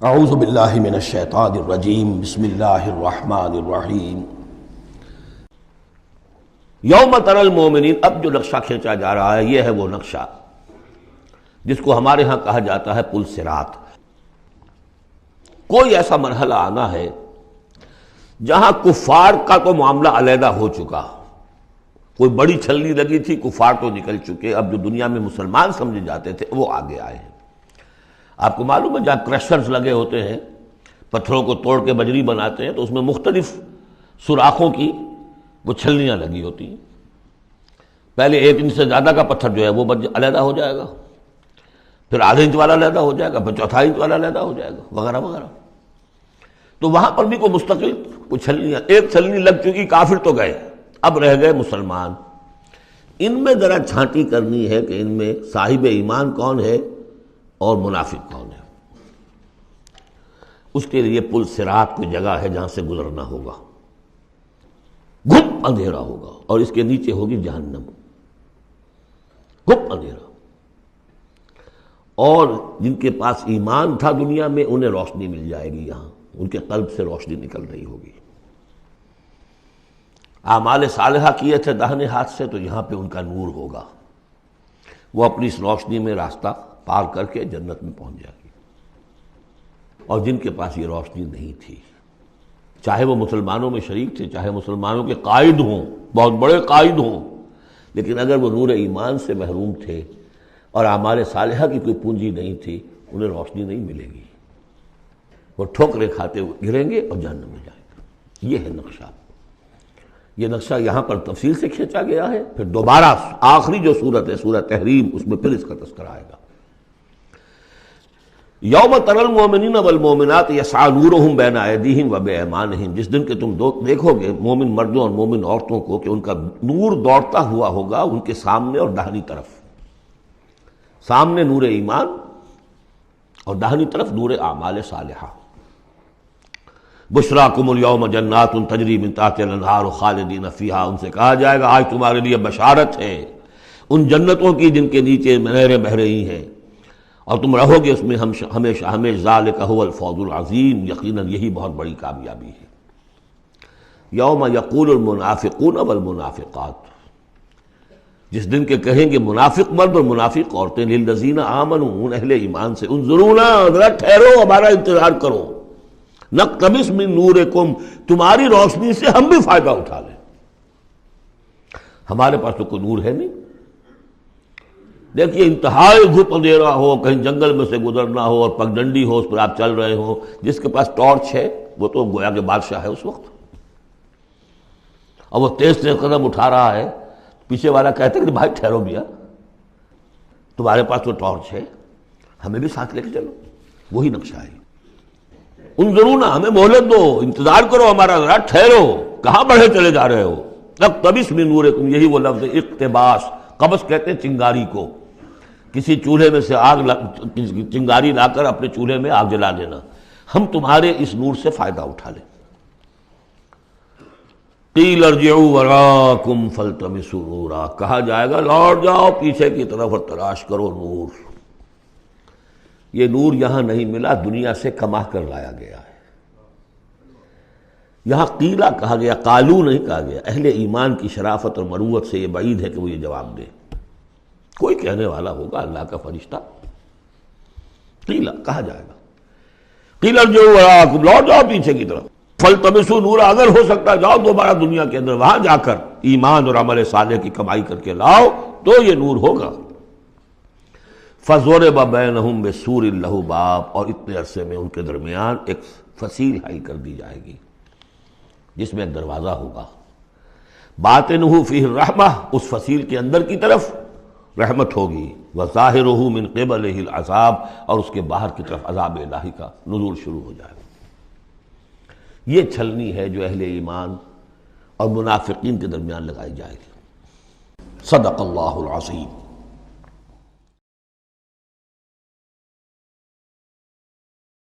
اعوذ باللہ من الشیطان الرجیم بسم اللہ الرحمن الرحیم۔ یوم تری المؤمنین، اب جو نقشہ کھینچا جا رہا ہے یہ ہے وہ نقشہ جس کو ہمارے ہاں کہا جاتا ہے پل صراط۔ کوئی ایسا مرحلہ آنا ہے جہاں کفار کا تو معاملہ علیحدہ ہو چکا، کوئی بڑی چھلنی لگی تھی، کفار تو نکل چکے، اب جو دنیا میں مسلمان سمجھے جاتے تھے وہ آگے آئے ہیں۔ آپ کو معلوم ہے جہاں کرشرز لگے ہوتے ہیں، پتھروں کو توڑ کے بجری بناتے ہیں، تو اس میں مختلف سوراخوں کی وہ چھلنیاں لگی ہوتی ہیں۔ پہلے 1 انچ سے زیادہ کا پتھر جو ہے وہ علیحدہ ہو جائے گا، پھر ½ انچ والا علیحدہ ہو جائے گا، پھر چوتھائی انچ والا علیحدہ ہو جائے گا، وغیرہ وغیرہ۔ تو وہاں پر بھی کوئی مستقل کوئی چھلنیاں، ایک چھلنی لگ چکی، کافر تو گئے، اب رہ گئے مسلمان۔ ان میں ذرا چھانٹی کرنی ہے کہ ان میں صاحب ایمان کون ہے اور منافق کون ہے۔ اس کے لیے پل صراط کوئی جگہ ہے جہاں سے گزرنا ہوگا، گھپ اندھیرا ہوگا اور اس کے نیچے ہوگی جہنم، گھپ اندھیرا۔ اور جن کے پاس ایمان تھا دنیا میں انہیں روشنی مل جائے گی، یہاں ان کے قلب سے روشنی نکل رہی ہوگی۔ اعمال صالحہ کیے تھے داہنے ہاتھ سے، تو یہاں پہ ان کا نور ہوگا، وہ اپنی اس روشنی میں راستہ پار کر کے جنت میں پہنچ جائے گی۔ اور جن کے پاس یہ روشنی نہیں تھی، چاہے وہ مسلمانوں میں شریک تھے، چاہے مسلمانوں کے قائد ہوں، بہت بڑے قائد ہوں، لیکن اگر وہ نور ایمان سے محروم تھے اور اعمال صالحہ کی کوئی پونجی نہیں تھی، انہیں روشنی نہیں ملے گی، وہ ٹھوکریں کھاتے ہوئے گریں گے اور جہنم میں جائیں گے۔ یہ ہے نقشہ۔ یہ نقشہ یہاں پر تفصیل سے کھینچا گیا ہے، پھر دوبارہ آخری جو سورت ہے سورہ تحریم، اس میں پھر اس کا تذکرہ آئے گا۔ یوم تری المؤمنین والمؤمنات یسعی نورہم بین ایدیہم وبایمانہم، جس دن کہ تم دیکھو گے مومن مردوں اور مومن عورتوں کو کہ ان کا نور دوڑتا ہوا ہوگا ان کے سامنے اور داہنی طرف، سامنے نور ایمان اور داہنی طرف نور اعمال صالحہ۔ بشراکم اليوم جنات تجری من تحتها الانہار خالدین فیہا، ان سے کہا جائے گا آج تمہارے لیے بشارت ہے ان جنتوں کی جن کے نیچے نہریں بہہ رہی ہیں، اور تم رہو گے اس میں ہمیشہ ہمیشہ، ذالک هو الفوز العظیم، یقیناً یہی بہت بڑی کامیابی ہے۔ یوم یقول المنافقون والمنافقات، جس دن کے کہیں گے منافق مرد اور منافق عورتیں، للذین آمنوا، ان اہل ایمان سے، انظرونا، ذرا ٹھہرو، ہمارا انتظار کرو، نقتبس من نورکم، تمہاری روشنی سے ہم بھی فائدہ اٹھا لیں۔ ہمارے پاس تو کوئی نور ہے نہیں۔ دیکھیے انتہائی گھپ اندھیرا ہو، کہیں جنگل میں سے گزرنا ہو اور پگڈنڈی ہو، اس پر آپ چل رہے ہو، جس کے پاس ٹارچ ہے وہ تو گویا کہ بادشاہ ہے اس وقت، اور وہ تیز تیز قدم اٹھا رہا ہے، پیچھے والا کہتا ہے کہ بھائی ٹھہرو بھیا، تمہارے پاس تو ٹارچ ہے، ہمیں بھی ساتھ لے کے چلو۔ وہی نقشہ ہے۔ انظرونا، ہمیں مہلت دو، انتظار کرو ہمارا، ذرا ٹھہرو، کہاں بڑھے چلے جا رہے ہو۔ اقتبس من نورکم، یہی وہ لفظ ہے اقتباس، قبس کہتے ہیں چنگاری کو، کسی چولہے میں سے چنگاری لا کر اپنے چولہے میں آگ جلا دینا، ہم تمہارے اس نور سے فائدہ اٹھا لیں۔ قیل ارجعوا وراءکم فالتمسوا نورا، کہا جائے گا لوٹ جاؤ پیچھے کی طرف اور تلاش کرو نور۔ یہ نور یہاں نہیں ملا، دنیا سے کما کر لایا گیا ہے۔ یہاں قیلہ کہا گیا، قالو نہیں کہا گیا۔ اہل ایمان کی شرافت اور مروت سے یہ بعید ہے کہ وہ یہ جواب دے۔ کوئی کہنے والا ہوگا، اللہ کا فرشتہ، قیلہ کہا جائے گا، قیل ارجعوا وراءکم، لوٹ جاؤ پیچھے کی طرف، فالتمسوا نورا، اگر ہو سکتا جاؤ دوبارہ دنیا کے اندر، وہاں جا کر ایمان اور عمل صالح کی کمائی کر کے لاؤ تو یہ نور ہوگا۔ فضرب بینہم بسور لہ باب، اور اتنے عرصے میں ان کے درمیان ایک فصیل حائل کر دی جائے گی جس میں ایک دروازہ ہوگا، باطنہ فیہ الرحمہ، اس فصیل کے اندر کی طرف رحمت ہوگی، وظاہرہ من قبلہ العذاب، اور اس کے باہر کی طرف عذاب الہی کا نزول شروع ہو جائے گا۔ یہ چھلنی ہے جو اہل ایمان اور منافقین کے درمیان لگائی جائے گی۔ صدق اللہ العظیم۔